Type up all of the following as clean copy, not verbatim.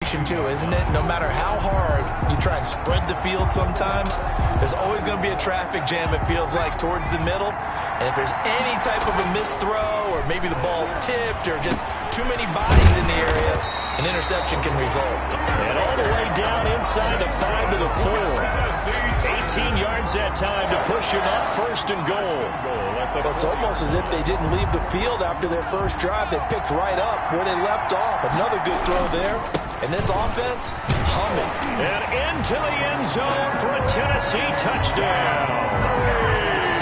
situation too, isn't it? No matter how hard you try and spread the field sometimes, there's always going to be a traffic jam, it feels like, towards the middle. And if there's any type of a missed throw or maybe the ball's tipped or just too many bodies in the area, an interception can result. And all the way down inside the 5 to the 4. 18 yards that time to push him up, 1st and goal. Well, it's almost as if they didn't leave the field after their first drive. They picked right up where they left off. Another good throw there. And this offense, humming. And into the end zone for a Tennessee touchdown.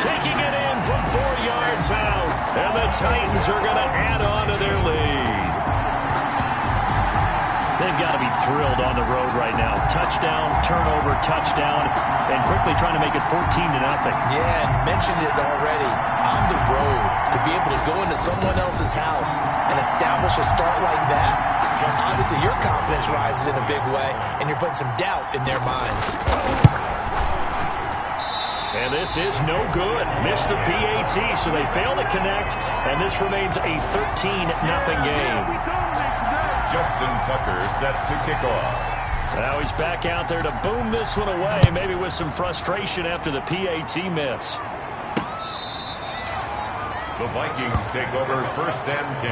Taking it in from 4 yards out. And the Titans are going to add on to their lead. They've got to be thrilled on the road right now. Touchdown, turnover, touchdown, and quickly trying to make it 14-0. Yeah, and mentioned it already. On the road, to be able to go into someone else's house and establish a start like that, obviously your confidence rises in a big way, and you're putting some doubt in their minds. And this is no good. Missed the PAT, so they fail to connect, and this remains a 13-0 game. Justin Tucker set to kick off. Now he's back out there to boom this one away, maybe with some frustration after the PAT miss. The Vikings take over 1st and 10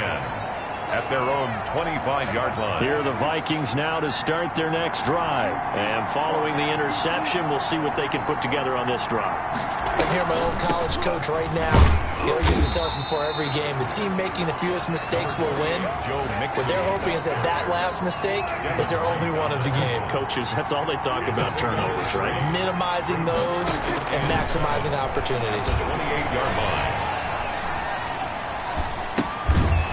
at their own 25-yard line. Here are the Vikings now to start their next drive. And following the interception, we'll see what they can put together on this drive. I hear my old college coach right now. He always used to tell us before every game, the team making the fewest mistakes will win. What they're hoping is that that last mistake is their only one of the game. Coaches, that's all they talk about, turnovers, right? Minimizing those and maximizing opportunities. 28-yard line.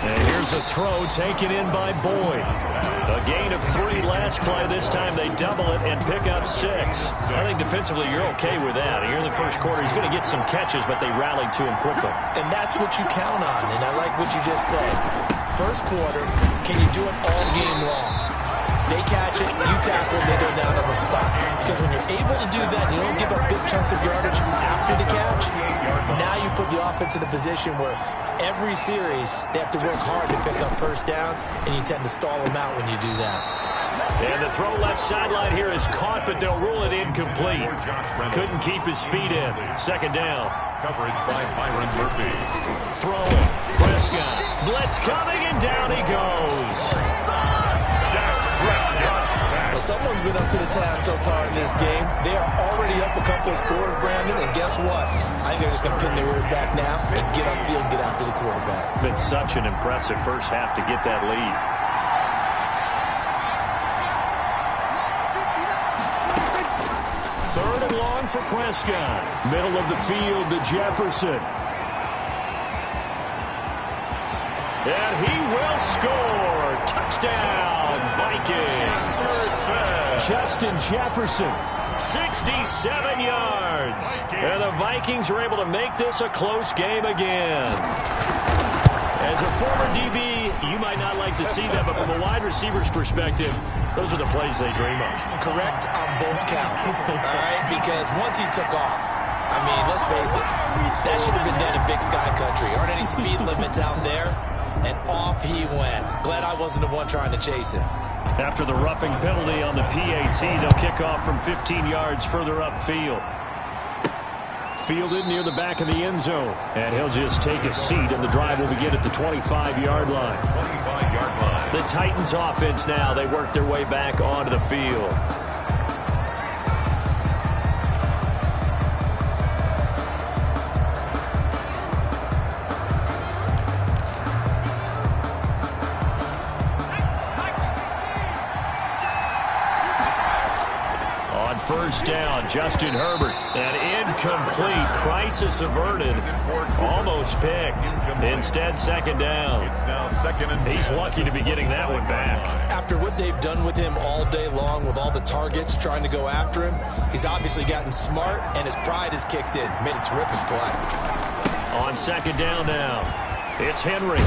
And here's a throw taken in by Boyd. A gain of 3 last play. This time they double it and pick up 6. I think defensively you're okay with that. Here in the first quarter, he's going to get some catches, but they rallied to him quickly. And that's what you count on, and I like what you just said. First quarter, can you do it all game long? They catch it, you tackle it, they go down on the spot. Because when you're able to do that, you don't give up big chunks of yardage after the catch, now you put the offense in a position where every series they have to work hard to pick up first downs, and you tend to stall them out when you do that. And the throw left sideline here is caught, but they'll rule it incomplete. Couldn't keep his feet in. 2nd down. Coverage by Byron Murphy. Throwing. Prescott. Blitz coming, and down he goes. Well, someone's been up to the task so far in this game. They are already up a couple of scores, Brandon, and guess what? I think they're just going to pin their ears back now and get upfield and get after the quarterback. Been such an impressive first half to get that lead. Third and long for Prescott. Middle of the field to Jefferson. And he will score. Touchdown, Vikings. Justin Jefferson, 67 yards. And the Vikings are able to make this a close game again. As a former DB, you might not like to see that, but from a wide receiver's perspective, those are the plays they dream of. Correct on both counts, all right? Because once he took off, I mean, let's face it, that should have been done in Big Sky Country. Aren't any speed limits out there? And off he went. Glad I wasn't the one trying to chase him. After the roughing penalty on the PAT, they'll kick off from 15 yards further upfield. Fielded near the back of the end zone. And he'll just take a seat, and the drive will begin at the 25-yard line. 25-yard line. The Titans offense now, they work their way back onto the field. First down, Justin Herbert. An incomplete. Crisis averted. Almost picked. Instead, 2nd down. It's now 2nd and 10. He's lucky to be getting that one back. After what they've done with him all day long with all the targets trying to go after him, he's obviously gotten smart, and his pride has kicked in. Made a terrific play. On 2nd down now, it's Henry.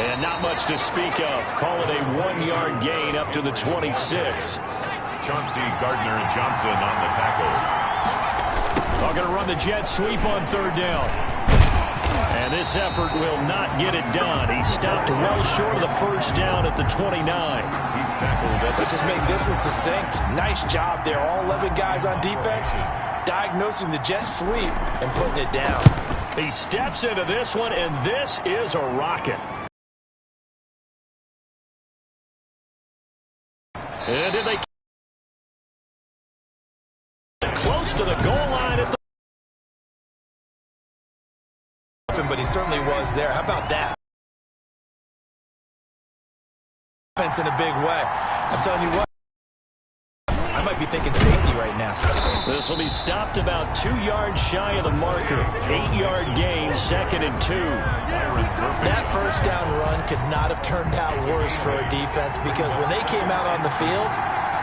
And not much to speak of. Call it a 1-yard gain up to the 26. Chauncey Gardner-Johnson on the tackle. They're going to run the jet sweep on 3rd down. And this effort will not get it done. He stopped well short of the first down at the 29. He tackled. Let's just make this one succinct. Nice job there. All 11 guys on defense diagnosing the jet sweep and putting it down. He steps into this one, and this is a rocket. And did they close to the goal line at the... But he certainly was there. How about that? Defense in a big way. I'm telling you what, I might be thinking safety right now. This will be stopped about 2 yards shy of the marker. 8-yard gain, 2nd and 2. That first down run could not have turned out worse for a defense, because when they came out on the field,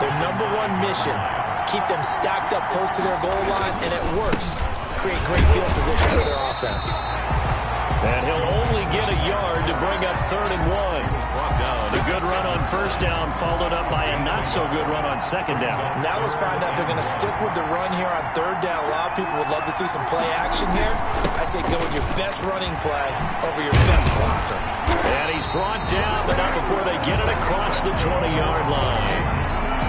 their number one mission, keep them stacked up close to their goal line, and at worst, create great field position for their offense. And he'll only get a yard to bring up 3rd and 1. The good run on first down followed up by a not-so-good run on 2nd down. Now let's find out if they're going to stick with the run here on 3rd down. A lot of people would love to see some play action here. I say go with your best running play over your best blocker. And he's brought down, but not before they get it across the 20-yard line.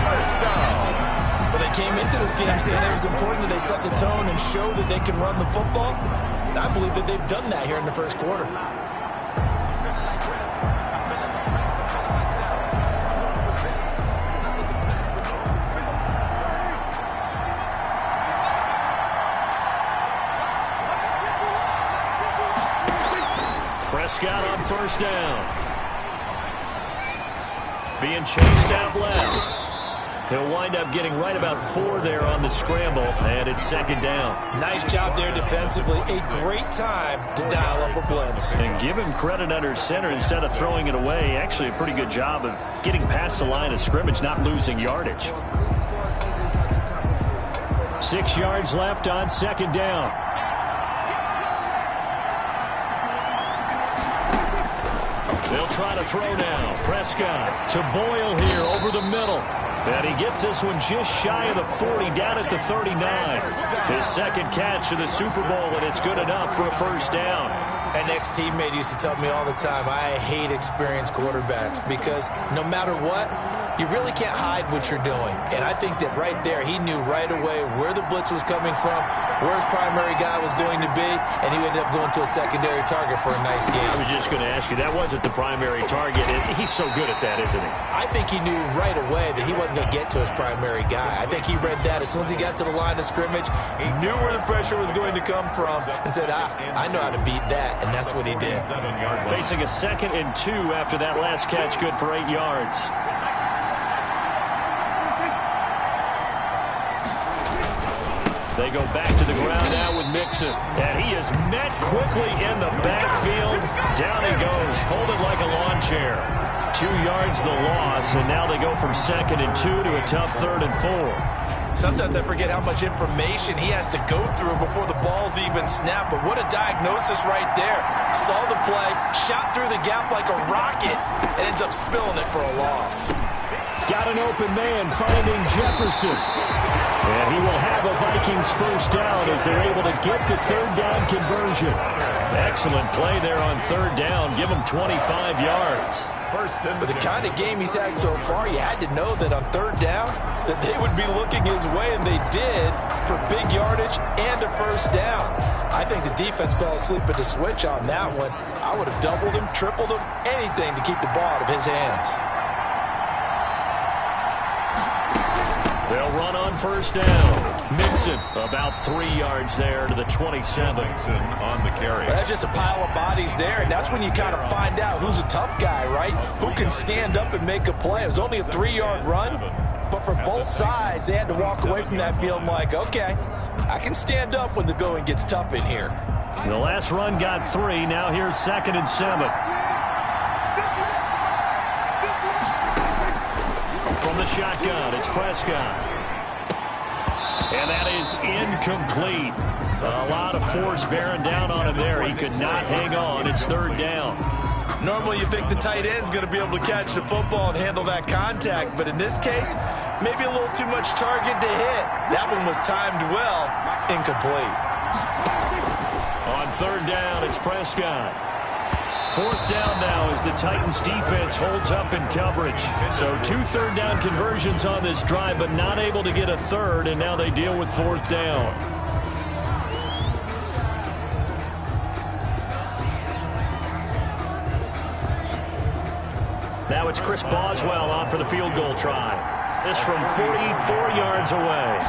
First down. But they came into this game saying it was important that they set the tone and show that they can run the football. And I believe that they've done that here in the first quarter. Prescott on first down. Being chased out left. He'll wind up getting right about 4 there on the scramble, and it's 2nd down. Nice job there defensively. A great time to dial up a blitz. And give him credit under center instead of throwing it away. Actually, a pretty good job of getting past the line of scrimmage, not losing yardage. 6 yards left on 2nd down. They'll try to throw now. Prescott to Boyle here over the middle. And he gets this one just shy of the 40, down at the 39. His 2nd catch of the Super Bowl, and it's good enough for a first down. An ex-teammate used to tell me all the time, I hate experienced quarterbacks, because no matter what, you really can't hide what you're doing. And I think that right there, he knew right away where the blitz was coming from, where his primary guy was going to be, and he ended up going to a secondary target for a nice game. I was just going to ask you, that wasn't the primary target. He's so good at that, isn't he? I think he knew right away that he wasn't going to get to his primary guy. I think he read that as soon as he got to the line of scrimmage, knew where the pressure was going to come from, and said, I know how to beat that, and that's what he did. Facing a 2nd and 2 after that last catch, good for 8 yards. They go back to the ground now with Mixon. And he is met quickly in the backfield. Down he goes, folded like a lawn chair. 2 yards the loss, and now they go from 2nd and 2 to a tough 3rd and 4. Sometimes I forget how much information he has to go through before the ball's even snapped. But what a diagnosis right there. Saw the play, shot through the gap like a rocket, and ends up spilling it for a loss. Got an open man finding Jefferson. And he will have a Vikings first down as they're able to get the 3rd down conversion. Excellent play there on 3rd down. Give him 25 yards. But the kind of game he's had so far, you had to know that on 3rd down that they would be looking his way, and they did, for big yardage and a first down. I think the defense fell asleep at the switch on that one. I would have doubled him, tripled him, anything to keep the ball out of his hands. They'll run on first down. Mixon about 3 yards there to the 27. On the carry. Well, that's just a pile of bodies there, and that's when you kind of find out who's a tough guy, right? Who can stand up and make a play. It was only a 3-yard run, but for both sides, they had to walk away from that field like, okay, I can stand up when the going gets tough in here. The last run got 3. Now here's 2nd and 7. From the shotgun, it's Prescott. And that is incomplete. A lot of force bearing down on him there. He could not hang on. It's 3rd down. Normally you think the tight end's going to be able to catch the football and handle that contact, but in this case, maybe a little too much target to hit. That one was timed well, incomplete. On 3rd down, it's Prescott. 4th down now as the Titans defense holds up in coverage. So 2 third-down conversions on this drive, but not able to get a third, and now they deal with 4th down. Now it's Chris Boswell on for the field goal try. This from 44 yards away.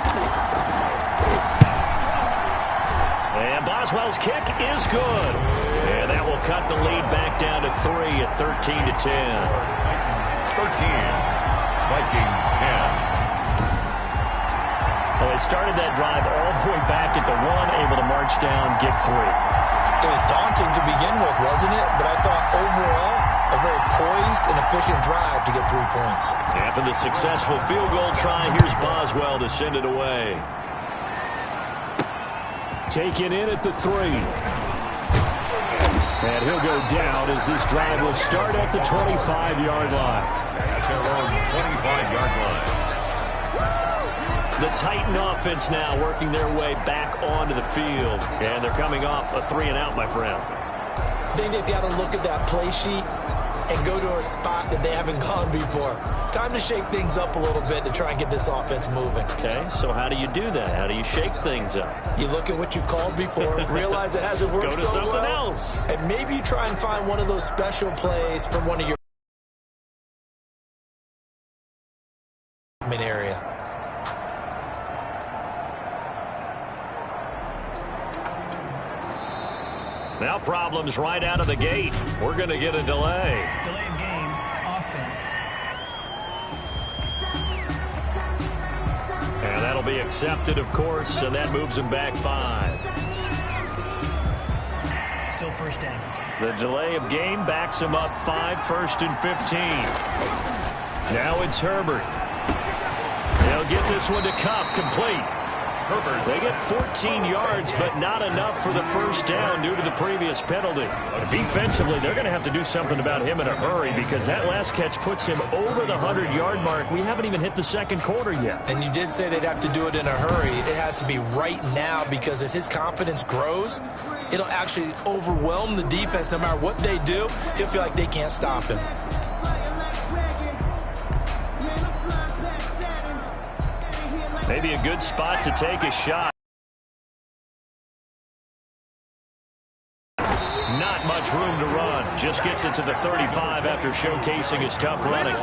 And Boswell's kick is good. And that will cut the lead back down to 3 at 13-10. 13. Vikings 10. Well, they started that drive all the way back at the 1, able to march down, get 3. It was daunting to begin with, wasn't it? But I thought overall, a very poised and efficient drive to get 3 points. After the successful field goal try, here's Boswell to send it away. Taken in at the 3. And he'll go down as this drive will start at the 25-yard line. At their own 25-yard line. The Titan offense now working their way back onto the field. And they're coming off a 3-and-out, my friend. I think they've got to look at that play sheet and go to a spot that they haven't gone before. Time to shake things up a little bit to try and get this offense moving. Okay, so how do you do that? How do you shake things up? You look at what you've called before, realize it hasn't worked so well. Go to something else. And maybe you try and find one of those special plays from one of your area. Now problems right out of the gate. We're going to get a delay. Delay of game, offense. And that'll be accepted, of course, and that moves him back 5. Still 1st down. The delay of game backs him up 5, 1st and 15. Now it's Herbert. They'll get this one to Kupp, complete. Herbert. They get 14 yards, but not enough for the 1st down due to the previous penalty. Defensively, they're going to have to do something about him in a hurry because that last catch puts him over the 100-yard mark. We haven't even hit the 2nd quarter yet. And you did say they'd have to do it in a hurry. It has to be right now because as his confidence grows, it'll actually overwhelm the defense. No matter what they do, he'll feel like they can't stop him. Maybe a good spot to take a shot. Not much room to run. Just gets it to the 35 after showcasing his tough running.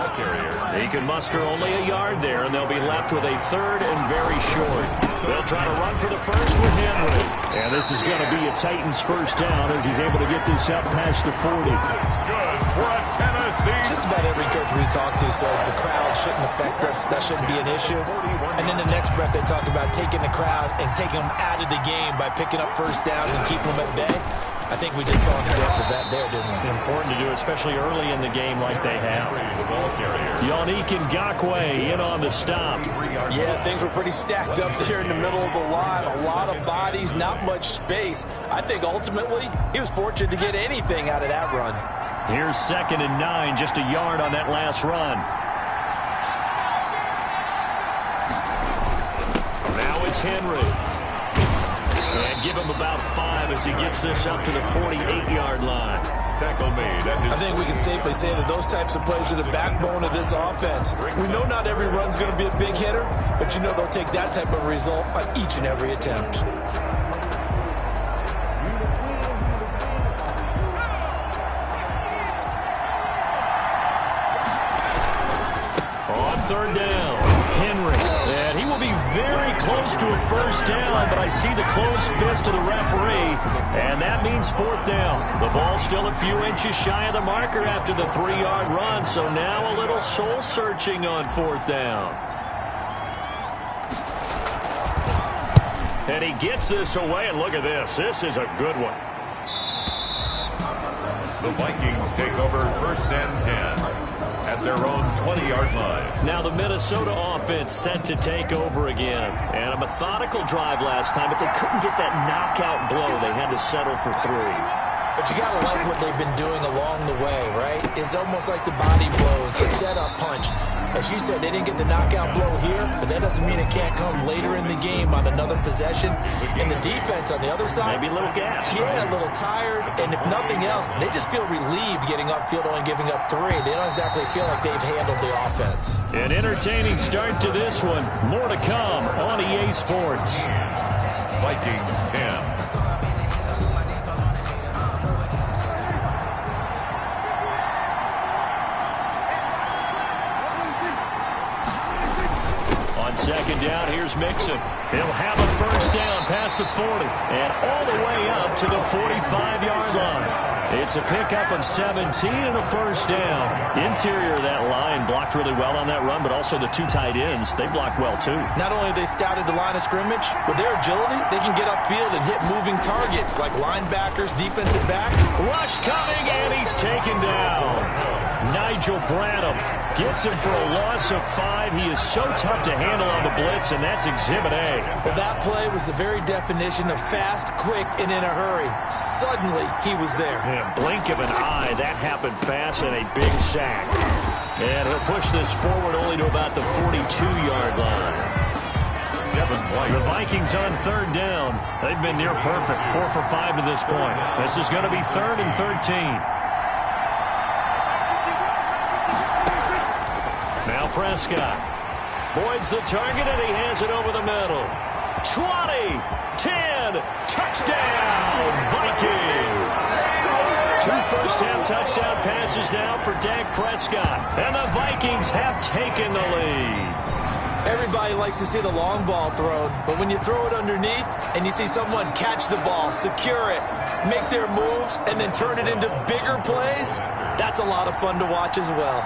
He can muster only a yard there, and they'll be left with a 3rd and very short. They'll try to run for the 1st with Henry. And this is going to be a Titans 1st down as he's able to get this up past the 40. It's good for a Tennessee. Just about every coach we talk to says the crowd shouldn't affect us. That shouldn't be an issue. And in the next breath, they talk about taking the crowd and taking them out of the game by picking up 1st downs and keeping them at bay. I think we just saw an example of that there, didn't we? Important to do, especially early in the game like they have. Yannick Ngakoue in on the stop. Yeah, things were pretty stacked up there in the middle of the line. A lot of bodies, not much space. I think ultimately he was fortunate to get anything out of that run. Here's 2nd and 9, just a yard on that last run. Now it's Henry. And give him about 5 as he gets this up to the 48-yard line. Tackle made. I think we can safely say that those types of plays are the backbone of this offense. We know not every run's going to be a big hitter, but you know they'll take that type of result on each and every attempt. On 3rd down, Henry. And he will be very close to a 1st down, but I see the closed fist of the referee, and that means 4th down. The ball still a few inches shy of the marker after the 3-yard run, so now a little soul-searching on 4th down. And he gets this away, and look at this. This is a good one. The Vikings take over 1st and 10. At their own 20-yard line. Now the Minnesota offense set to take over again. And a methodical drive last time, but they couldn't get that knockout blow. They had to settle for 3. But you got to like what they've been doing along the way, right? It's almost like the body blows, the setup punch. As you said, they didn't get the knockout blow here, but that doesn't mean it can't come later in the game on another possession. And the defense on the other side, maybe a little gas. Yeah, a little tired. And if nothing else, they just feel relieved getting upfield, only giving up 3. They don't exactly feel like they've handled the offense. An entertaining start to this one. More to come on EA Sports. Vikings 10. Second down, here's Mixon. He'll have a first down past the 40 and all the way up to the 45-yard line. It's a pickup of 17 and a first down. Interior of that line blocked really well on that run, but also the 2 tight ends, they blocked well too. Not only have they scouted the line of scrimmage, with their agility, they can get upfield and hit moving targets like linebackers, defensive backs. Rush coming, and he's taken down. Nigel Bradham gets him for a loss of 5. He is so tough to handle on the blitz, and that's Exhibit A. Well, that play was the very definition of fast, quick, and in a hurry. Suddenly, he was there. Yeah, blink of an eye, that happened fast, and a big sack. And he'll push this forward only to about the 42-yard line. The Vikings on third down. They've been near perfect, 4 for 5 to this point. This is going to be 3rd and 13. Now Prescott. Boyd's the target, and he has it over the middle. 20, 10, touchdown, Vikings. 2 first-half touchdown passes now for Dak Prescott, and the Vikings have taken the lead. Everybody likes to see the long ball thrown, but when you throw it underneath and you see someone catch the ball, secure it, make their moves, and then turn it into bigger plays, that's a lot of fun to watch as well.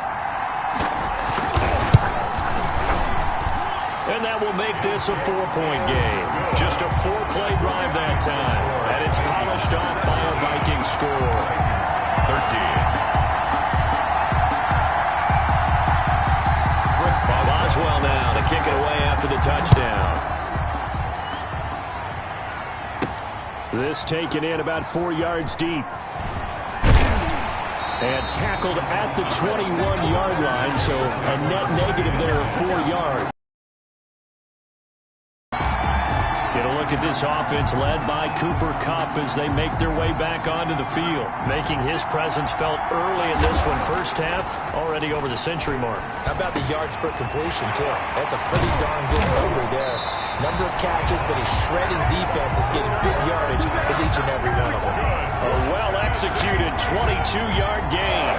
And that will make this a 4-point game. Just a 4-play drive that time. And it's polished off by a Viking score. 13. Boswell now to kick it away after the touchdown. This taken in about 4 yards deep. And tackled at the 21-yard line, so a net negative there of 4 yards. Get a look at this offense led by Cooper Kupp as they make their way back onto the field, making his presence felt early in this one. First half, already over the century mark. How about the yards per completion, too? That's a pretty darn good number there. Number of catches, but his shredding defense is getting big yardage with each and every one of them. A well-executed 22-yard gain.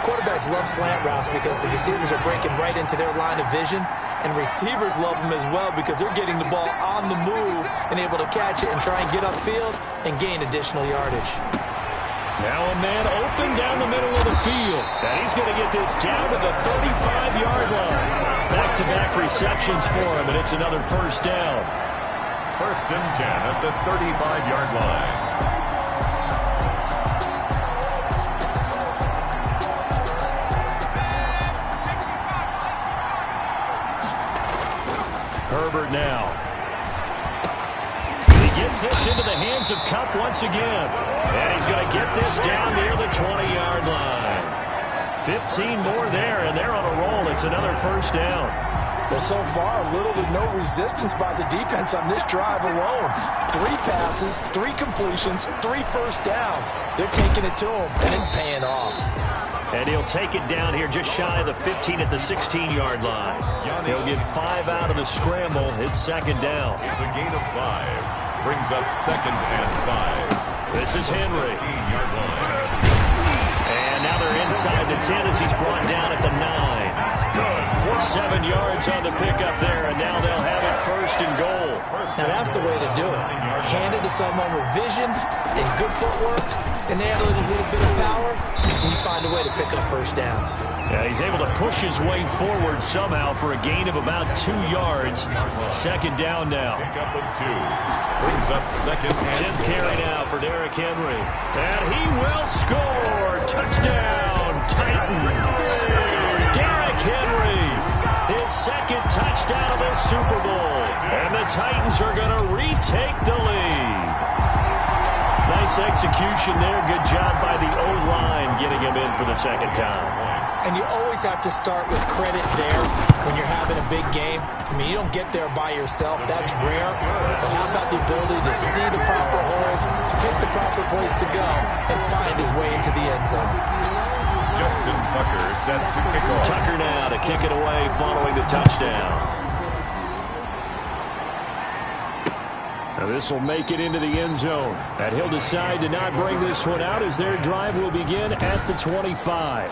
Quarterbacks love slant routes because the receivers are breaking right into their line of vision, and receivers love them as well because they're getting the ball on the move and able to catch it and try and get upfield and gain additional yardage. Now a man open down the middle of the field, and he's going to get this down to the 35-yard line. Back-to-back receptions for him, and it's another first down. 1st and 10 at the 35-yard line. Herbert now. He gets this into the hands of Kupp once again. And he's going to get this down near the 20-yard line. 15 more there, and they're on a roll. It's another first down. Well, so far, little to no resistance by the defense on this drive alone. 3 passes, 3 completions, 3 first downs. They're taking it to him, and it's paying off. And he'll take it down here just shy of the 15 at the 16-yard line. He'll get 5 out of the scramble. It's second down. It's a gain of 5. Brings up 2nd and 5. This is Henry. 16-yard line. And now they're inside the 10 as he's brought down at the 9. 7 yards on the pickup there, and now they'll have it 1st and goal. Now that's the way to do it. Hand it to someone with vision and good footwork, and add a little bit of power, and you find a way to pick up first downs. Yeah, he's able to push his way forward somehow for a gain of about 2 yards. Second down now. Pick up of 2. Brings up 2nd and 10th carry now for Derrick Henry. And he will score. Touchdown, Titans. Derrick Henry, his 2nd touchdown of the Super Bowl. And the Titans are going to retake the lead. Nice execution there. Good job by the O-line getting him in for the 2nd time. And you always have to start with credit there when you're having a big game. I mean, you don't get there by yourself. That's rare. But how about the ability to see the proper holes, pick the proper place to go, and find his way into the end zone? Justin Tucker set to kick off. Tucker now to kick it away following the touchdown. Now this will make it into the end zone. And he'll decide to not bring this one out as their drive will begin at the 25.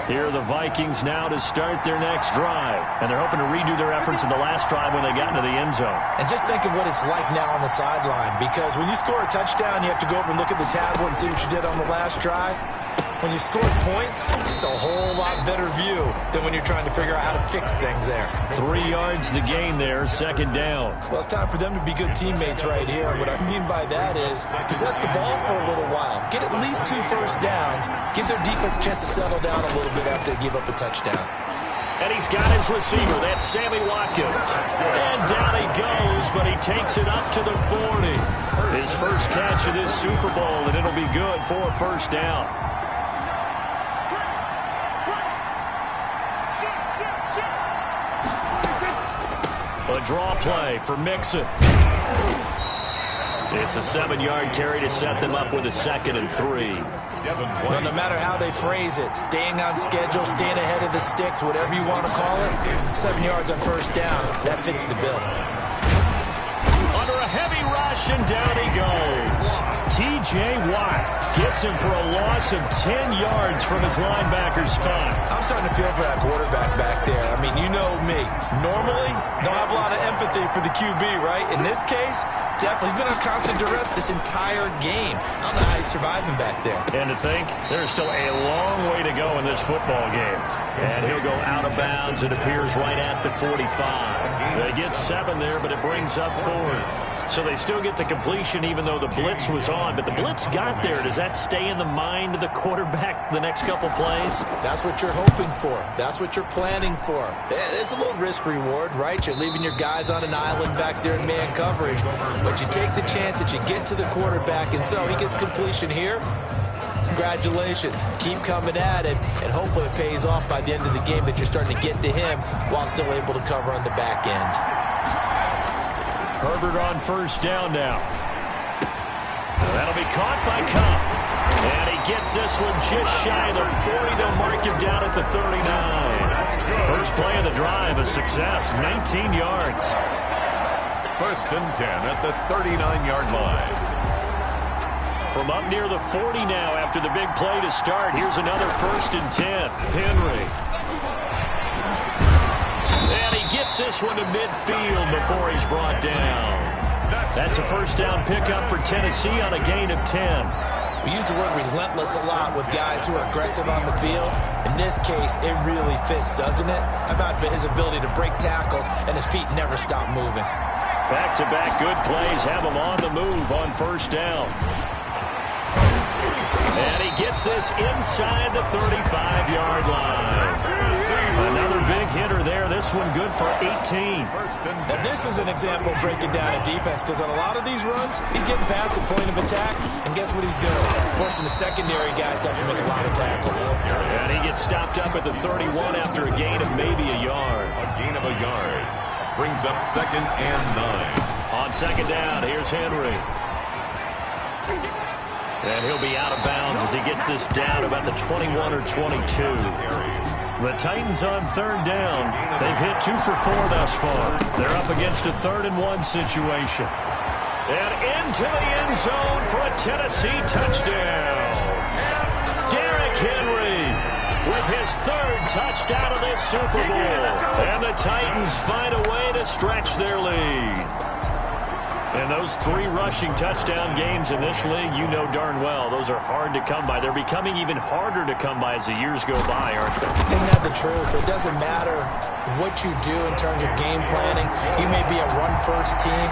Here are the Vikings now to start their next drive. And they're hoping to redo their efforts in the last drive when they got into the end zone. And just think of what it's like now on the sideline. Because when you score a touchdown, you have to go over and look at the tablet and see what you did on the last drive. When you score points, it's a whole lot better view than when you're trying to figure out how to fix things there. 3 yards to gain there, second down. Well, it's time for them to be good teammates right here. What I mean by that is possess the ball for a little while. Get at least 2 first downs. Give their defense a chance to settle down a little bit after they give up a touchdown. And he's got his receiver. That's Sammy Watkins. And down he goes, but he takes it up to the 40. His first catch of this Super Bowl, and it'll be good for a first down. A draw play for Mixon. It's a 7-yard carry to set them up with a 2nd and 3. Well, no matter how they phrase it, staying on schedule, staying ahead of the sticks, whatever you want to call it, 7 yards on first down, that fits the bill. Under a heavy rush, and down he goes. T.J. Watt gets him for a loss of 10 yards from his linebacker spot. I'm starting to feel for that quarterback back there. I mean, you know me. Normally, don't have a lot of empathy for the QB, right? In this case, definitely. He's been on constant duress this entire game. I don't know how he's surviving back there. And to think, there's still a long way to go in this football game. And he'll go out of bounds, it appears, right at the 45. They get 7 there, but it brings up 4th. So they still get the completion even though the blitz was on. But the blitz got there. Does that stay in the mind of the quarterback the next couple plays? That's what you're hoping for. That's what you're planning for. It's a little risk-reward, right? You're leaving your guys on an island back there in man coverage. But you take the chance that you get to the quarterback, and so he gets completion here. Congratulations. Keep coming at it, and hopefully it pays off by the end of the game that you're starting to get to him while still able to cover on the back end. Herbert on first down now. That'll be caught by Cobb. And he gets this one just shy of the 40. They'll mark him down at the 39. First play of the drive, a success, 19 yards. 1st and 10 at the 39-yard line. From up near the 40 now after the big play to start. Here's another 1st and 10. Henry. And he gets this one to midfield before he's brought down. That's a first down pickup for Tennessee on a gain of 10. We use the word relentless a lot with guys who are aggressive on the field. In this case, it really fits, doesn't it? How about his ability to break tackles and his feet never stop moving? Back-to-back good plays have him on the move on first down. And he gets this inside the 35-yard line. Another big hitter there. This one good for 18. Now this is an example of breaking down a defense, because on a lot of these runs, he's getting past the point of attack, and guess what he's doing? Forcing the secondary guys to have to make a lot of tackles. And he gets stopped up at the 31 after a gain of maybe a yard. A gain of a yard brings up 2nd and 9. On second down, here's Henry. And he'll be out of bounds as he gets this down about the 21 or 22. The Titans on 3rd down. They've hit 2 for 4 thus far. They're up against a 3rd and 1 situation. And into the end zone for a Tennessee touchdown. Derrick Henry with his 3rd touchdown of this Super Bowl. And the Titans find a way to stretch their lead. And those 3 rushing touchdown games in this league, you know darn well, those are hard to come by. They're becoming even harder to come by as the years go by, aren't they? Isn't that the truth? It doesn't matter what you do in terms of game planning. You may be a run-first team,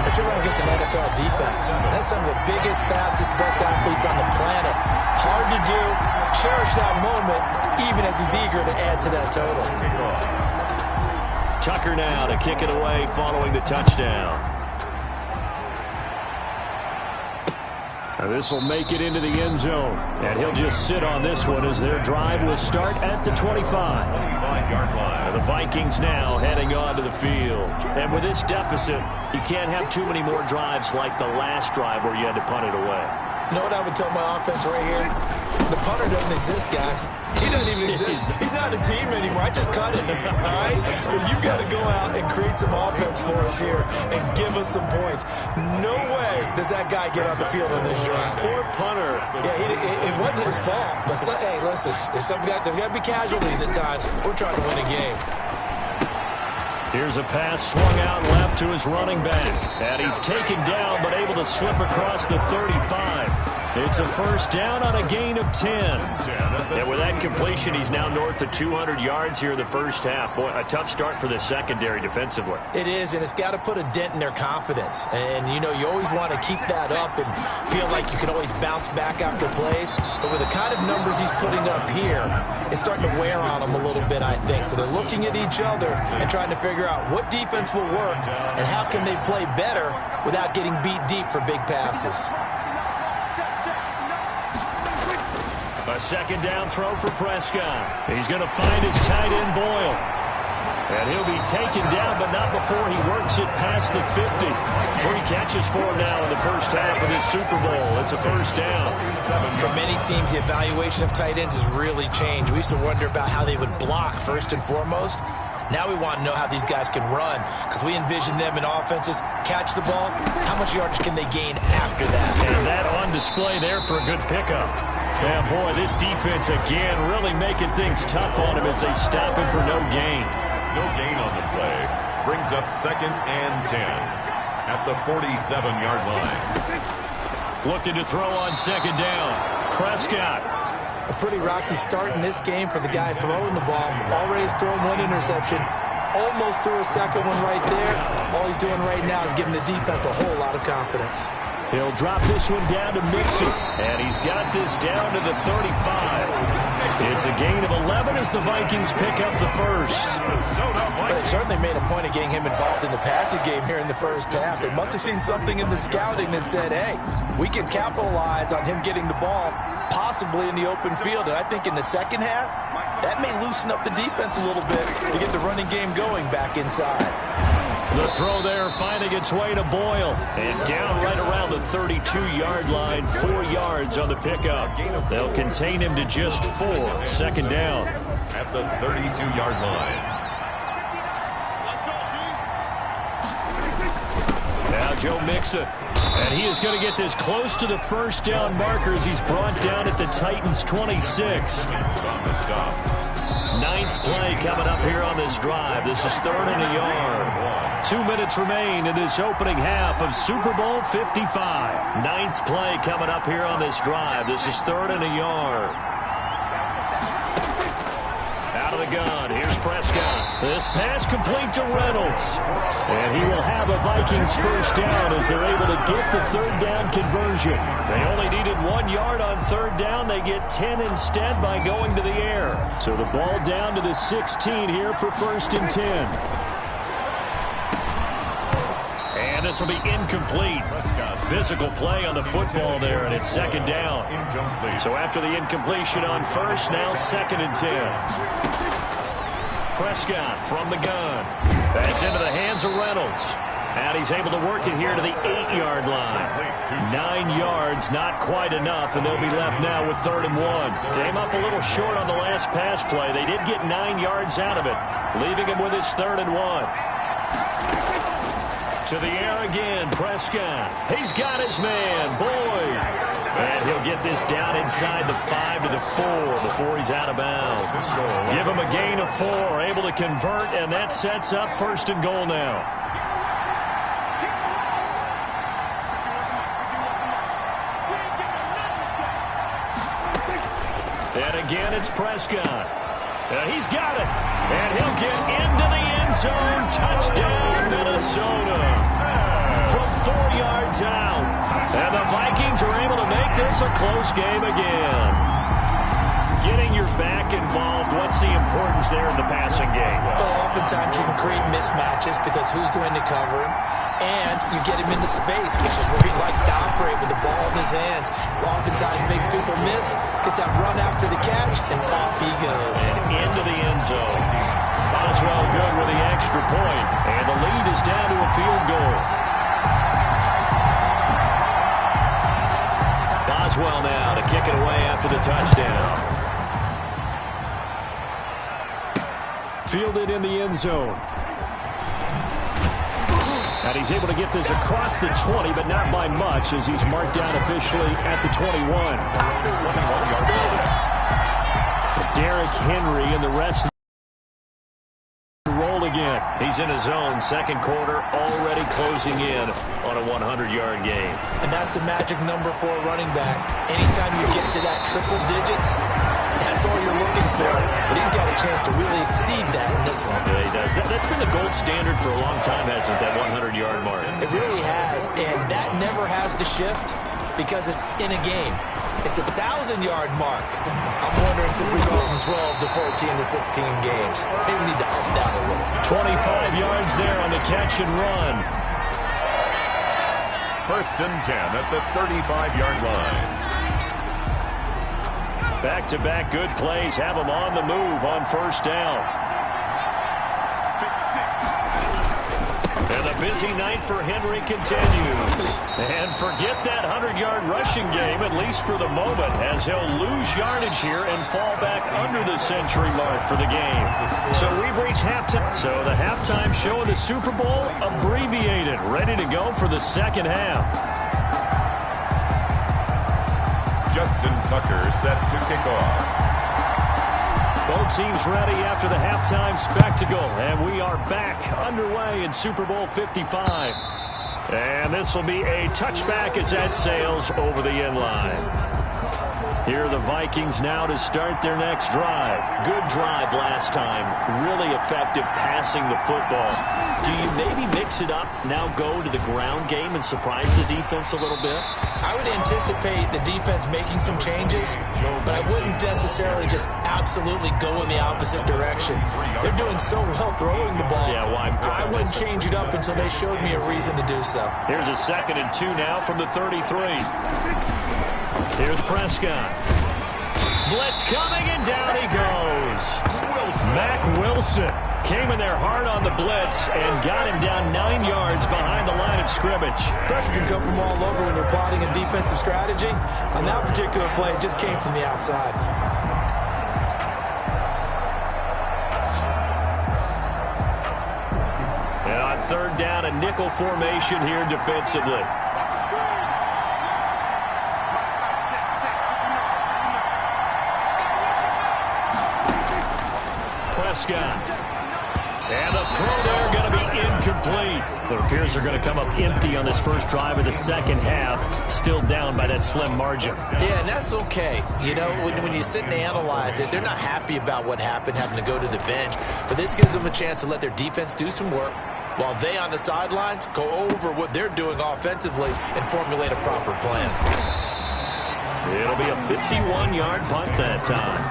but you're running against an NFL defense. That's some of the biggest, fastest, best athletes on the planet. Hard to do. Cherish that moment, even as he's eager to add to that total. Tucker now to kick it away following the touchdown. This will make it into the end zone. And he'll just sit on this one as their drive will start at the 25. 25-yard line. And the Vikings now heading on to the field. And with this deficit, you can't have too many more drives like the last drive where you had to punt it away. You know what I would tell my offense right here? The punter doesn't exist, guys. He doesn't even exist. He's not a team anymore. I just cut him, all right? So you've got to go out and create some offense for us here and give us some points. No way does that guy get on the field on this drive. Poor punter. Yeah, it wasn't his fault. But, hey, listen, there's got to be casualties at times. We're trying to win a game. Here's a pass swung out left to his running back. And he's taken down but able to slip across the 35. It's a first down on a gain of 10. And with that completion, he's now north of 200 yards here in the first half. Boy, a tough start for the secondary defensively. It is, and it's got to put a dent in their confidence. And, you know, you always want to keep that up and feel like you can always bounce back after plays. But with the kind of numbers he's putting up here, it's starting to wear on them a little bit, I think. So they're looking at each other and trying to figure out what defense will work and how can they play better without getting beat deep for big passes. A second down throw for Prescott. He's going to find his tight end Boyle. And he'll be taken down, but not before he works it past the 50. 3 catches for him now in the first half of this Super Bowl. It's a first down. For many teams, the evaluation of tight ends has really changed. We used to wonder about how they would block first and foremost. Now we want to know how these guys can run because we envision them in offenses, catch the ball, how much yardage can they gain after that? And that on display there for a good pickup. Yeah, boy, this defense again really making things tough on him as they stop him for no gain. No gain on the play. Brings up 2nd and 10 at the 47-yard line. Looking to throw on 2nd down. Prescott. A pretty rocky start in this game for the guy throwing the ball. Already has thrown 1 interception. Almost threw a second one right there. All he's doing right now is giving the defense a whole lot of confidence. He'll drop this one down to Mixon. And he's got this down to the 35. It's a gain of 11 as the Vikings pick up the first. They certainly made a point of getting him involved in the passing game here in the first half. They must have seen something in the scouting that said, hey, we can capitalize on him getting the ball possibly in the open field. And I think in the second half, that may loosen up the defense a little bit to get the running game going back inside. The throw there finding its way to Boyle. And down right around the 32-yard line, 4 yards on the pickup. They'll contain him to just 4. 2nd down. At the 32-yard line. Now Joe Mixon. And he is going to get this close to the first down markers. He's brought down at the Titans' 26. On the stop. 9th play coming up here on this drive. This is 3rd and a yard. 2 minutes remain in this opening half of Super Bowl 55. 9th play coming up here on this drive. This is 3rd and a yard. Out of the gun. Here's Prescott. This pass complete to Reynolds. And he will have a Vikings first down as they're able to get the 3rd down conversion. They only needed 1 yard on 3rd down. They get 10 instead by going to the air. So the ball down to the 16 here for 1st and 10. And this will be incomplete. Physical play on the football there, and it's 2nd down. Incomplete. So after the incompletion on 1st, now 2nd and 10. Prescott from the gun. That's into the hands of Reynolds. And he's able to work it here to the 8-yard line. 9 yards, not quite enough, and they'll be left now with 3rd and 1. Came up a little short on the last pass play. They did get 9 yards out of it, leaving him with his 3rd and 1. To the air again, Prescott. He's got his man, Boyd. And he'll get this down inside the 5 to the 4 before he's out of bounds. Give him a gain of 4, able to convert, and that sets up 1st and goal now. And again, it's Prescott. He's got it. And he'll get into the end zone. Touchdown, Minnesota. From 4 yards out. And the Vikings are able to make this a close game again. Getting your back involved, what's the importance there in the passing game? Well, oftentimes you can create mismatches because who's going to cover him? And you get him into space, which is where he likes to operate with the ball in his hands. Oftentimes makes people miss, gets that run after the catch, and off he goes. And into the end zone. Boswell good with the extra point, and the lead is down to a field goal. Boswell now to kick it away after the touchdown. Fielded in the end zone. And he's able to get this across the 20, but not by much, as he's marked down officially at the 21. Derrick Henry and the rest of the roll again. He's in his zone, second quarter, already closing in on a 100-yard game. And that's the magic number for a running back. Anytime you get to that triple digits, that's all you're looking for. But he's got a chance to really exceed that in this one. Yeah, he does. That's been the gold standard for a long time, hasn't it, that 100-yard mark? It really has, and that never has to shift because it's in a game. It's a 1,000-yard mark. I'm wondering, since we go from 12 to 14 to 16 games, maybe we need to up that a little. 25 yards there on the catch and run. First and 10 at the 35-yard line. Back-to-back good plays have them on the move on first down. And the busy night for Henry continues. And forget that 100-yard rushing game, at least for the moment, as he'll lose yardage here and fall back under the century mark for the game. So we've reached halftime. So the halftime show of the Super Bowl abbreviated, ready to go for the second half. Justin Tucker set to kick off. Both teams ready after the halftime spectacle, and we are back underway in Super Bowl 55. And this will be a touchback as that sails over the end line. Here are the Vikings now to start their next drive. Good drive last time. Really effective passing the football. Do you maybe mix it up, now go to the ground game and surprise the defense a little bit? I would anticipate the defense making some changes, but I wouldn't necessarily just absolutely go in the opposite direction. They're doing so well throwing the ball. Yeah, why? I wouldn't change it up until they showed me a reason to do so. Here's a 2nd and 2 now from the 33. Here's Prescott. Blitz coming, and down he goes. Mack Wilson came in there hard on the blitz and got him down 9 yards behind the line of scrimmage. Pressure can come from all over when you're plotting a defensive strategy. On that particular play, it just came from the outside. And on third down, a nickel formation here defensively. Prescott. And the throw there going to be incomplete. It appears they're going to come up empty on this first drive of the second half. Still down by that slim margin. Yeah, and that's okay. You know, when you sit and analyze it, they're not happy about what happened, having to go to the bench. But this gives them a chance to let their defense do some work while they on the sidelines go over what they're doing offensively and formulate a proper plan. It'll be a 51-yard punt that time.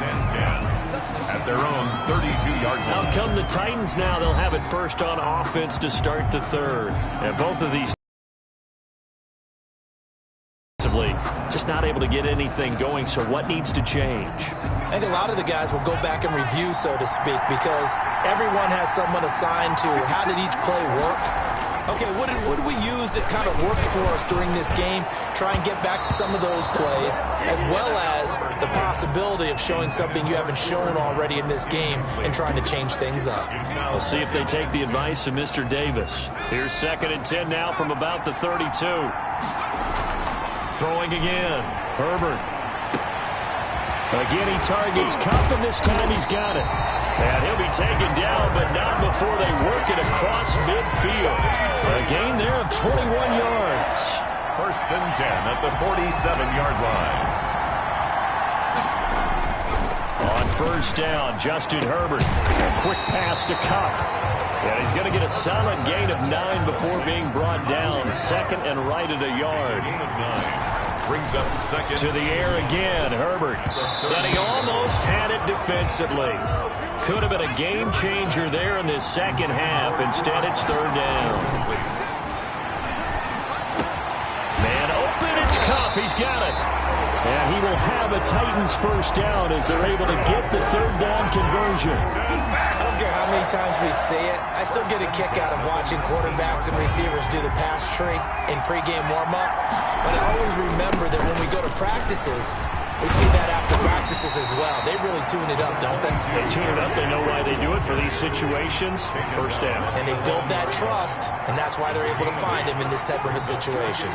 At their own 32-yard line. Out come the Titans now. They'll have it first on offense to start the third. And both of these just not able to get anything going, so what needs to change? I think a lot of the guys will go back and review, so to speak, because everyone has someone assigned to how did each play work. Okay, what did we use that kind of worked for us during this game? Try and get back to some of those plays, as well as the possibility of showing something you haven't shown already in this game and trying to change things up. We'll see if they take the advice of Mr. Davis. Here's 2nd and 10 now from about the 32. Throwing again. Herbert. Again, he targets Kupp, and this time he's got it. And he'll be taken down, but not before they work it across midfield. A gain there of 21 yards. First and 10 at the 47-yard line. On first down, Justin Herbert. A quick pass to Kupp. And he's going to get a solid gain of 9 before being brought down. 2nd and right at a yard. Gain of 9. Brings up second. To the air again, Herbert. But he almost had it defensively. Could have been a game changer there in this second half. Instead, it's third down. Man open, it's Kupp. He's got it. And he will have a Titans first down as they're able to get the third down conversion. I don't care how many times we see it. I still get a kick out of watching quarterbacks and receivers do the pass tree in pregame warm-up. But I always remember that when we go to practices, we see that after practices as well. They really tune it up, don't they? They tune it up. They know why they do it for these situations. First down. And they build that trust, and that's why they're able to find him in this type of a situation.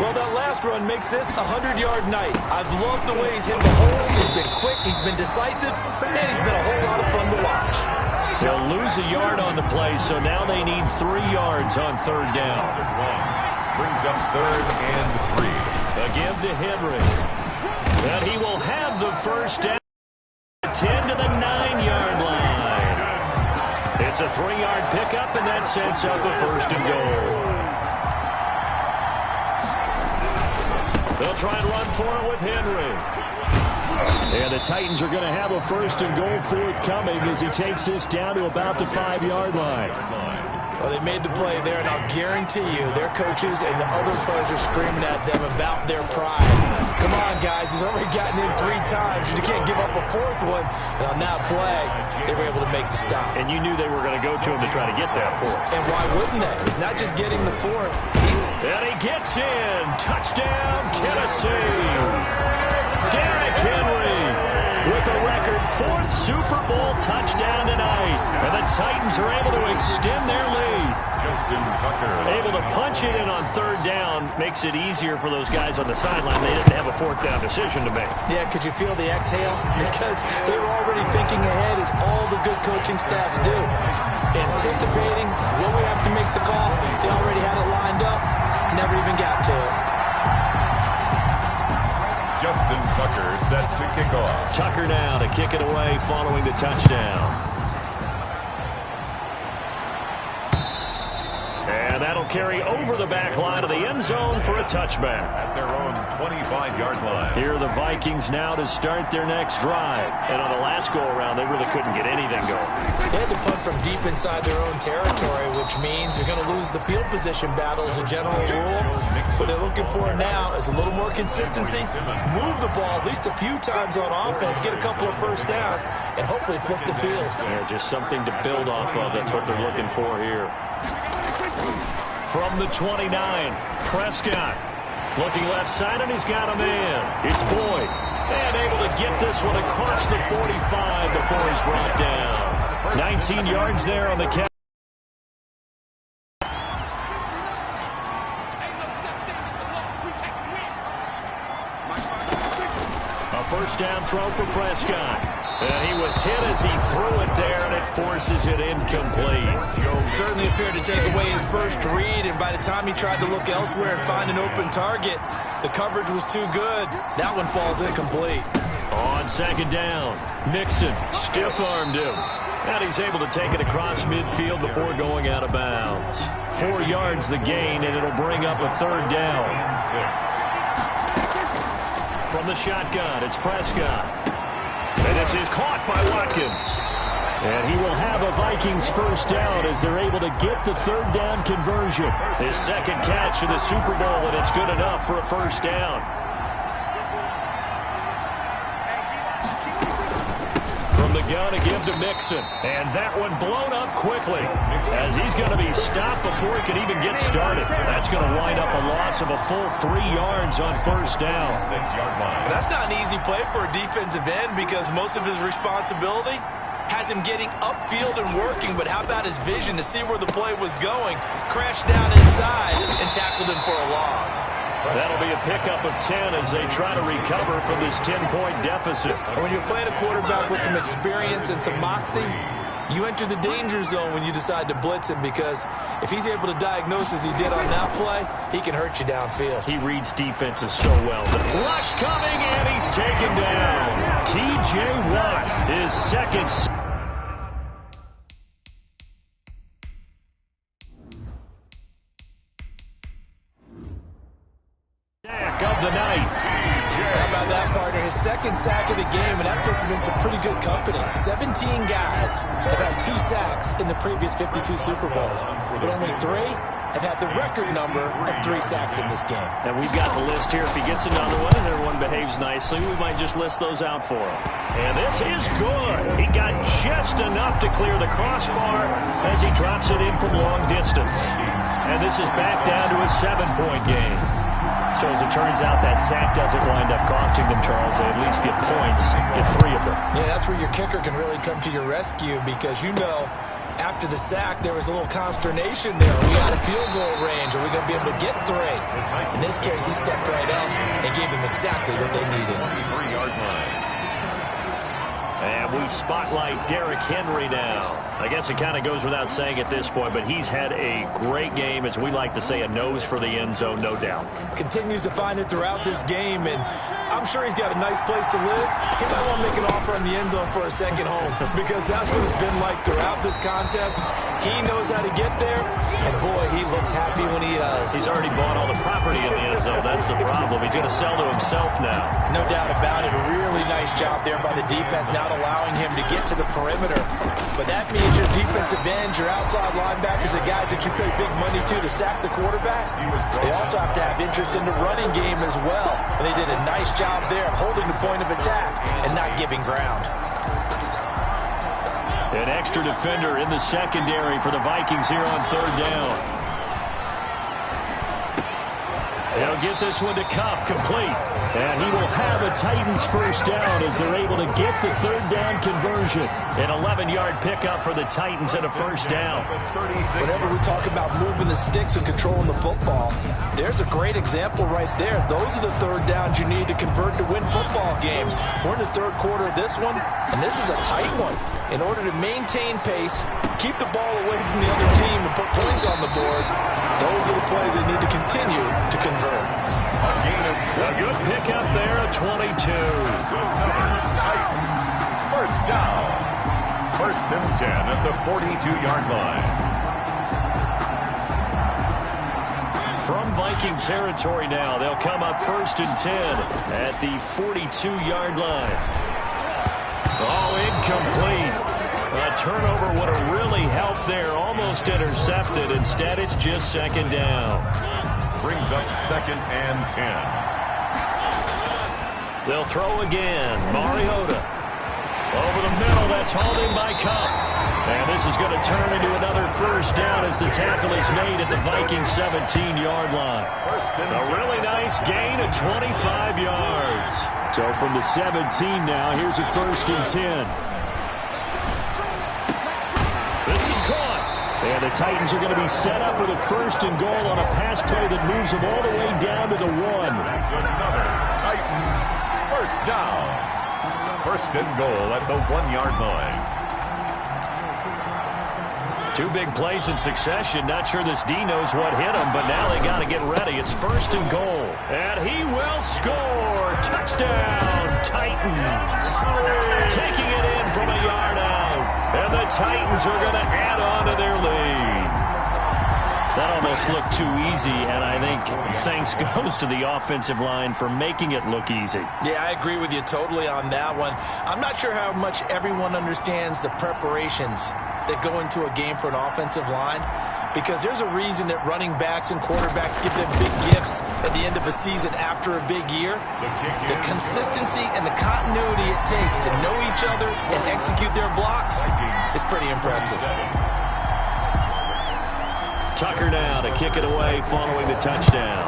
Well, that last run makes this a 100-yard night. I've loved the way he's hit the holes. He's been quick, he's been decisive, and he's been a whole lot of fun to watch. They'll lose a yard on the play, so now they need 3 yards on third down. Brings up third and 3. Again to Henry. And he will have the first down. 10 to the 9-yard line. It's a 3-yard pickup, and that sets up a first and goal. They'll try and run for it with Henry. And the Titans are going to have a first and goal forthcoming as he takes this down to about the 5-yard line. Well, they made the play there, and I'll guarantee you their coaches and the other players are screaming at them about their pride. Come on, guys. He's already gotten in 3 times. You can't give up a 4th one. And on that play, they were able to make the stop. And you knew they were going to go to him to try to get that 4th. And why wouldn't they? He's not just getting the 4th. And he gets in. Touchdown, Tennessee. Derrick Henry with a record 4th Super Bowl touchdown tonight. And the Titans are able to extend their lead. Justin Tucker. Able to punch it in on third down. Makes it easier for those guys on the sideline. They didn't have a 4th down decision to make. Yeah, could you feel the exhale? Because they were already thinking ahead as all the good coaching staffs do. Anticipating when we have to make the call. They already had it lined up. Never even got to it. Justin Tucker set to kick off. Tucker now to kick it away following the touchdown. And that'll carry over the back line of the end zone for a touchback. At their own 25-yard line. Here are the Vikings now to start their next drive. And on the last go-around, they really couldn't get anything going. They had to punt from deep inside their own territory, which means they're going to lose the field position battle as a general rule. What they're looking for now is a little more consistency, move the ball at least a few times on offense, get a couple of first downs, and hopefully flip the field. Yeah, just something to build off of. That's what they're looking for here. From the 29, Prescott. Looking left side, and he's got a man. It's Boyd. And able to get this one across the 45 before he's brought down. 19 yards there on the catch. A first down throw for Prescott. And he was hit as he threw it there, and it forces it incomplete. Certainly appeared to take away his first read, and by the time he tried to look elsewhere and find an open target, the coverage was too good. That one falls incomplete. On second down, Mixon stiff-armed him. And he's able to take it across midfield before going out of bounds. 4 yards the gain, and it'll bring up a third down. From the shotgun, it's Prescott. And this is caught by Watkins. And he will have a Vikings first down as they're able to get the third down conversion. His second catch of the Super Bowl, and it's good enough for a first down. From the gun to give to Mixon. And that one blown up quickly as he's going to be stopped before he can even get started. That's going to wind up a loss of a full 3 yards on first down. 6-yard line. That's not an easy play for a defensive end because most of his responsibility has him getting upfield and working, but how about his vision to see where the play was going, crashed down inside, and tackled him for a loss. That'll be a pickup of 10 as they try to recover from this 10-point deficit. And when you're playing a quarterback with some experience and some moxie, you enter the danger zone when you decide to blitz him because if he's able to diagnose as he did on that play, he can hurt you downfield. He reads defenses so well. The rush coming, and he's taken down. T.J. Watt, his second. Up of the night. How about that, partner? His second sack of the game, and that puts him in some pretty good company. 17 guys have had 2 sacks in the previous 52 Super Bowls, but only 3 have had the record number of 3 sacks in this game. And we've got the list here. If he gets another one and everyone behaves nicely, we might just list those out for him. And this is good. He got just enough to clear the crossbar as he drops it in from long distance. And this is back down to a 7-point game. So as it turns out, that sack doesn't wind up costing them, Charles. They at least get points, get 3 of them. Yeah, that's where your kicker can really come to your rescue, because after the sack, there was a little consternation there. Are we out of field goal range? Are we going to be able to get 3? In this case, he stepped right up and gave them exactly what they needed. 23-yard line. And we spotlight Derrick Henry now. I guess it kind of goes without saying at this point, but he's had a great game, as we like to say, a nose for the end zone, no doubt. Continues to find it throughout this game, and I'm sure he's got a nice place to live. He might want to make an offer in the end zone for a second home, because that's what it's been like throughout this contest. He knows how to get there, and boy, he looks happy when he does. He's already bought all the property in the end zone. That's the problem. He's going to sell to himself now. No doubt about it. A really nice job there by the defense, not allowing him to get to the perimeter. But that means your defensive ends, your outside linebackers, the guys that you pay big money to sack the quarterback, they also have to have interest in the running game as well. And they did a nice job there of holding the point of attack and not giving ground. An extra defender in the secondary for the Vikings here on 3rd down. They'll get this one to Kupp, complete. And he will have a Titans first down as they're able to get the 3rd down conversion. An 11-yard pickup for the Titans and a first down. Whenever we talk about moving the sticks and controlling the football, there's a great example right there. Those are the 3rd downs you need to convert to win football games. We're in the 3rd quarter of this one, and this is a tight one. In order to maintain pace, keep the ball away from the other team, and put points on the board, those are the plays they need to continue to convert. A good pickup there, a 22. Titans, first down. 1st and 10 at the 42-yard line. From Viking territory now, they'll come up 1st and 10 at the 42-yard line. Oh, incomplete. A turnover would have really helped there. Almost intercepted. Instead, it's just 2nd down. Brings up 2nd and 10. They'll throw again. Mariota. Over the middle. That's hauled in by Kupp. And this is going to turn into another first down as the tackle is made at the Vikings 17-yard line. A really nice gain of 25 yards. So from the 17 now, here's a 1st and 10. This is caught. And the Titans are going to be set up with a 1st and goal on a pass play that moves them all the way down to the 1. Another Titans first down. 1st and goal at the 1-yard line. 2 big plays in succession. Not sure this D knows what hit him, but now they got to get ready. It's 1st and goal. And he will score. Touchdown, Titans. Taking it in from a yard out. And the Titans are going to add on to their lead. That almost looked too easy, and I think thanks goes to the offensive line for making it look easy. Yeah, I agree with you totally on that one. I'm not sure how much everyone understands the preparations that go into a game for an offensive line, because there's a reason that running backs and quarterbacks give them big gifts at the end of a season after a big year. The consistency and the continuity it takes to know each other and execute their blocks is pretty impressive. Tucker now to kick it away following the touchdown.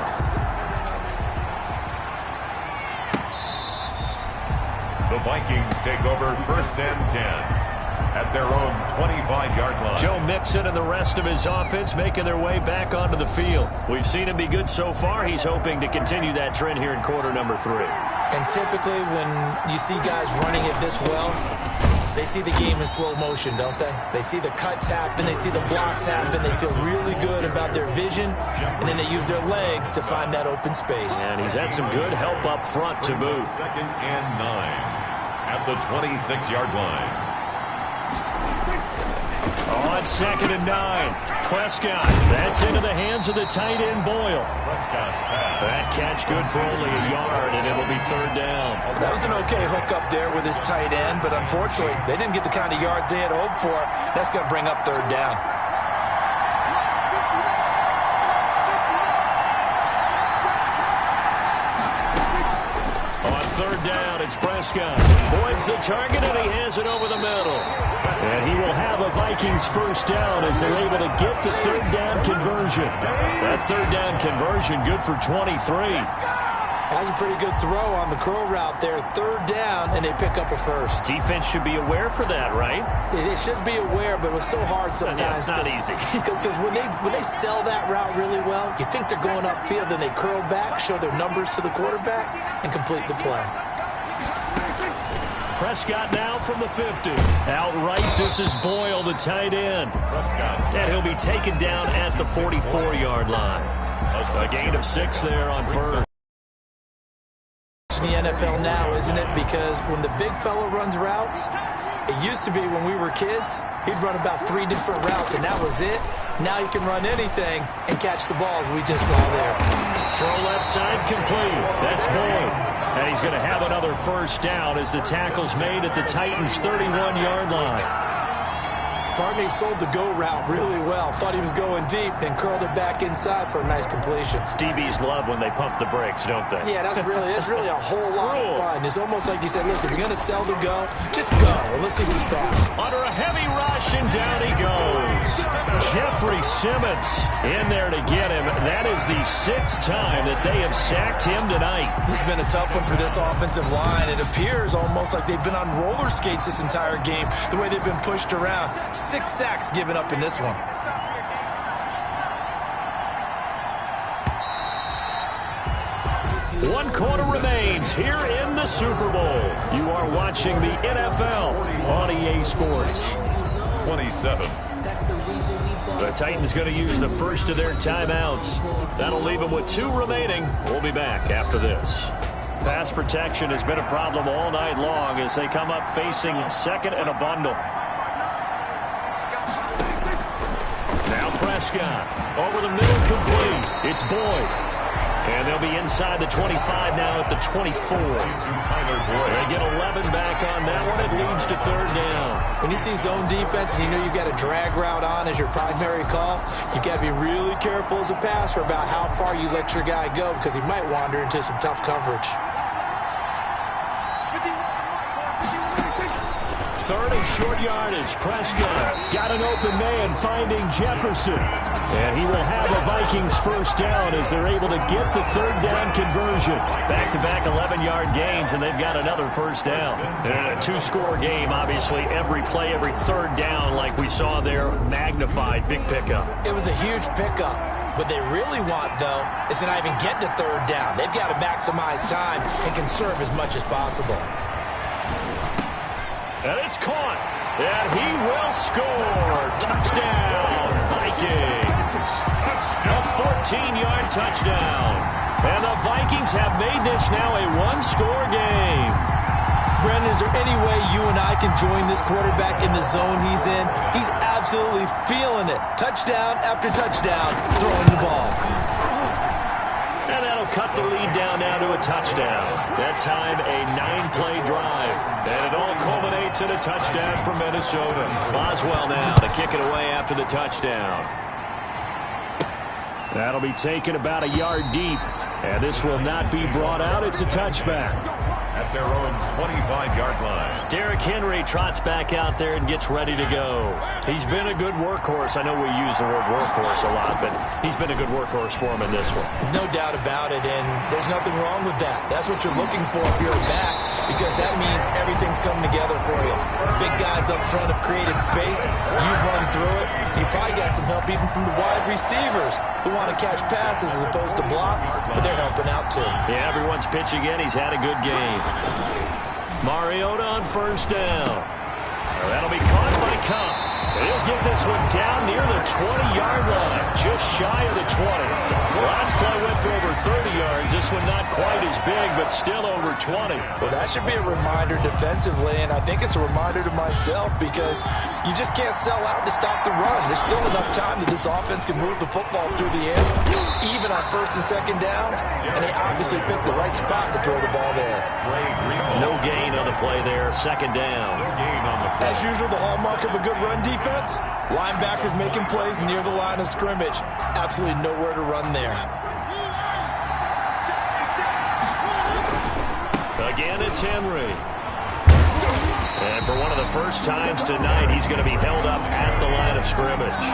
The Vikings take over 1st and 10 at their own 25-yard line. Joe Mixon and the rest of his offense making their way back onto the field. We've seen him be good so far. He's hoping to continue that trend here in quarter number 3. And typically when you see guys running it this well, they see the game in slow motion, don't they? They see the cuts happen, they see the blocks happen, they feel really good about their vision, and then they use their legs to find that open space. And he's had some good help up front to boot. 2nd and 9 at the 26-yard line. Oh, on 2nd and 9. Prescott, that's into the hands of the tight end Boyle. That catch good for only a yard, and it'll be 3rd down. That was an okay hookup there with his tight end, but unfortunately, they didn't get the kind of yards they had hoped for. That's going to bring up 3rd down. On 3rd down, it's Prescott. Boyd's the target, and he has it over the middle. And he will have a Vikings 1st down as they're able to get the 3rd down conversion. That 3rd down conversion good for 23. That was a pretty good throw on the curl route there. 3rd down, and they pick up a 1st. Defense should be aware for that, right? They should be aware, but it was so hard sometimes. It's not easy. Because when they sell that route really well, you think they're going upfield, then they curl back, show their numbers to the quarterback, and complete the play. Prescott now from the 50. Outright, this is Boyle, the tight end. And he'll be taken down at the 44-yard line. A gain of 6 there on 1st. In the NFL now, isn't it? Because when the big fella runs routes, it used to be when we were kids, he'd run about 3 different routes, and that was it. Now he can run anything and catch the balls we just saw there. Throw left side complete. That's Boyd. And he's going to have another 1st down as the tackle's made at the Titans' 31-yard line. Barney sold the go route really well. Thought he was going deep, then curled it back inside for a nice completion. DBs love when they pump the brakes, don't they? Yeah, that's really a whole lot of fun. It's almost like you said, listen, if you're going to sell the go, just go. And let's see who's fast. Under a heavy rush, and down he goes. Jeffrey Simmons in there to get him. That is the 6th time that they have sacked him tonight. This has been a tough one for this offensive line. It appears almost like they've been on roller skates this entire game, the way they've been pushed around. 6 sacks given up in this one. One quarter remains here in the Super Bowl. You are watching the NFL on EA Sports. 27. The Titans going to use the first of their timeouts. That'll leave them with 2 remaining. We'll be back after this. Pass protection has been a problem all night long as they come up facing 2nd and a bundle. Now Prescott over the middle complete. It's Boyd. And they'll be inside the 25 now at the 24. They get 11 back on that one. It leads to 3rd down. When you see zone defense and you know you've got a drag route on as your primary call, you got to be really careful as a passer about how far you let your guy go because he might wander into some tough coverage. 3rd and short yardage. Prescott got an open man finding Jefferson. And he will have a Vikings 1st down as they're able to get the 3rd down conversion. Back-to-back 11-yard gains, and they've got another 1st down. And a 2-score game, obviously, every play, every 3rd down, like we saw there, magnified, big pickup. It was a huge pickup. What they really want, though, is to not even get to 3rd down. They've got to maximize time and conserve as much as possible. And it's caught. And he will score. Touchdown, Vikings. A 14-yard touchdown. And the Vikings have made this now a 1-score game. Brandon, is there any way you and I can join this quarterback in the zone he's in? He's absolutely feeling it. Touchdown after touchdown, throwing the ball. And that'll cut the lead down now to a touchdown. That time a 9-play drive. And it all culminates in a touchdown for Minnesota. Boswell now to kick it away after the touchdown. That'll be taken about a yard deep. And this will not be brought out. It's a touchback. At their own 25-yard line. Derrick Henry trots back out there and gets ready to go. He's been a good workhorse. I know we use the word workhorse a lot, but he's been a good workhorse for him in this one. No doubt about it, and there's nothing wrong with that. That's what you're looking for if you're a back, because that means everything's coming together for you. Big guys up front have created space. You've run through it. You probably got some help even from the wide receivers who want to catch passes as opposed to block, but they're helping out too. Yeah, everyone's pitching in. He's had a good game. Mariota on 1st down. That'll be caught by Kupp. He'll get this one down near the 20-yard line, just shy of the 20. Last play went for over 30 yards. This one not quite as big, but still over 20. Well, that should be a reminder defensively, and I think it's a reminder to myself because you just can't sell out to stop the run. There's still enough time that this offense can move the football through the air, even on first and second downs, and they obviously picked the right spot to throw the ball there. No gain on the play there, second down. As usual, the hallmark of a good run defense, linebackers making plays near the line of scrimmage. Absolutely nowhere to run there. Again, it's Henry. And for one of the first times tonight, he's going to be held up at the line of scrimmage.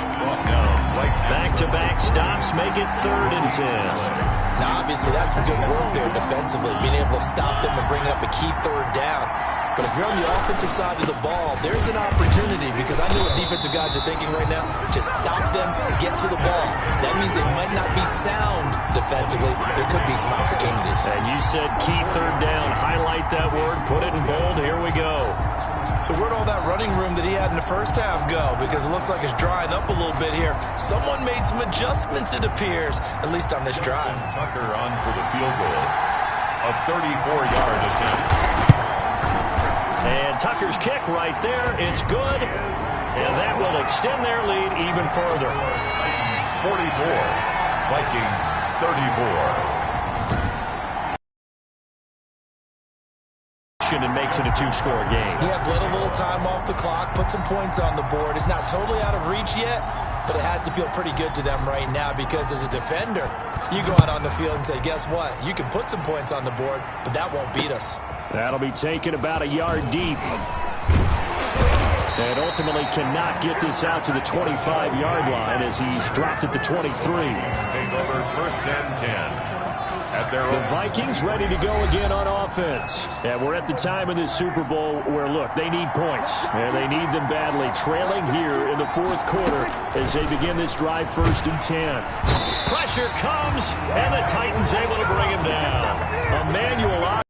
Back-to-back stops make it 3rd and 10. Now, obviously, that's some good work there defensively, being able to stop them and bring up a key 3rd down. But if you're on the offensive side of the ball, there's an opportunity because I know what defensive guys are thinking right now. Just stop them, get to the ball. That means they might not be sound defensively. There could be some opportunities. And you said key 3rd down. Highlight that word. Put it in bold. Here we go. So where'd all that running room that he had in the first half go? Because it looks like it's drying up a little bit here. Someone made some adjustments, it appears, at least on this drive. Tucker on for the field goal. A 34-yard attempt. And Tucker's kick right there. It's good. And that will extend their lead even further. 44. Vikings 34. And makes it a 2-score game. Yeah, bled a little time off the clock, put some points on the board. It's not totally out of reach yet, but it has to feel pretty good to them right now because as a defender, you go out on the field and say, guess what? You can put some points on the board, but that won't beat us. That'll be taken about a yard deep. And ultimately cannot get this out to the 25-yard line as he's dropped at the 23. Take over 1st and 10. The Vikings ready to go again on offense. And we're at the time in this Super Bowl where, look, they need points. And they need them badly. Trailing here in the 4th quarter as they begin this drive 1st and 10. Pressure comes, and the Titans able to bring him down. Emmanuel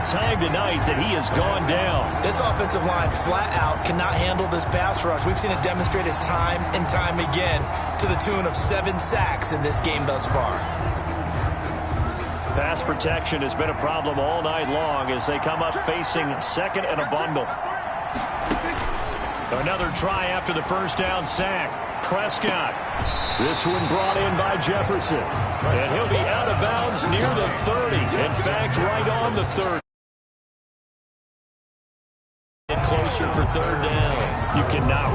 time tonight that he has gone down. This offensive line flat out cannot handle this pass rush. We've seen it demonstrated time and time again to the tune of 7 sacks in this game thus far. Pass protection has been a problem all night long as they come up facing 2nd and a bundle. Another try after the 1st down sack. Prescott. This one brought in by Jefferson. And he'll be out of bounds near the 30. In fact, right on the 30. Closer for 3rd down. You cannot